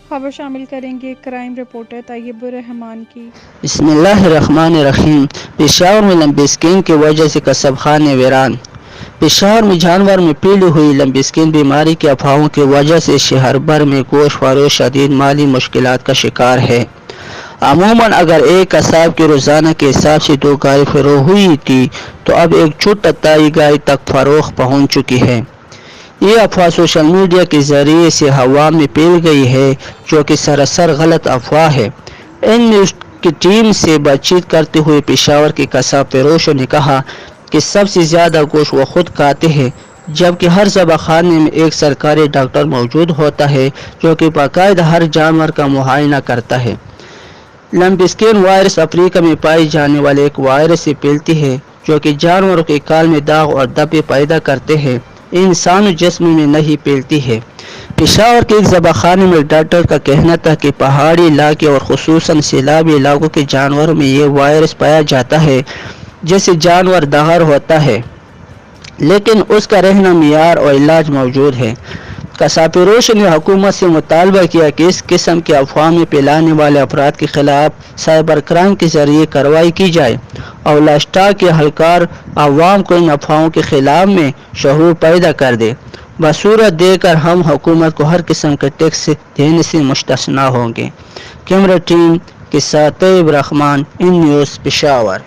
خبر شامل کریں گے کرائم رپورٹر طیب الرحمان کی۔ بسم اللہ الرحمن الرحیم۔ پشاور میں لمبی اسکن کی وجہ سے قصب خانے ویران۔ پشاور میں جانور میں پھیلی ہوئی لمبی اسکن بیماری کے افواہوں کی وجہ سے شہر بھر میں گوشت فروش شدید مالی مشکلات کا شکار ہے۔ عموماً اگر ایک قصاب کی روزانہ کے حساب سے 2 گائے فروخت ہوئی تھی تو اب ایک چھٹائی گائے تک فروخت پہنچ چکی ہے۔ یہ افواہ سوشل میڈیا کے ذریعے سے ہوا میں پھیل گئی ہے جو کہ سراسر غلط افواہ ہے۔ این نیوز کی ٹیم سے بات چیت کرتے ہوئے پشاور کے قصاب فروشوں نے کہا کہ سب سے زیادہ گوشت وہ خود کھاتے ہیں، جبکہ ہر ذبح خانے میں ایک سرکاری ڈاکٹر موجود ہوتا ہے جو کہ باقاعدہ ہر جانور کا معائنہ کرتا ہے۔ لمبی اسکن وائرس افریقہ میں پائی جانے والے ایک وائرس سے پھیلتی ہے جو کہ جانوروں کے کال میں داغ اور دبے پیدا کرتے ہیں، انسانی جسم میں نہیں پھیلتی ہے۔ پشاور کے ایک ذبح خانے میں ڈاکٹر کا کہنا تھا کہ پہاڑی علاقے اور خصوصاً سیلابی علاقوں کے جانوروں میں یہ وائرس پایا جاتا ہے جس سے جانور داغر ہوتا ہے، لیکن اس کا رہنا معیار اور علاج موجود ہے۔ قصاب فروش نے حکومت سے مطالبہ کیا کہ اس قسم کے افواہ میں پھیلانے والے افراد کے خلاف سائبر کرائم کے ذریعے کارروائی کی جائے اور لاشٹاک کے اہلکار عوام کو ان افواہوں کے خلاف میں شعور پیدا کر دے۔ بصورت دے کر ہم حکومت کو ہر قسم کے ٹیکس دینے سے مستثنی ہوں گے۔ کیمرہ ٹیم کے ساتھ طیب الرحمان، این نیوز پشاور۔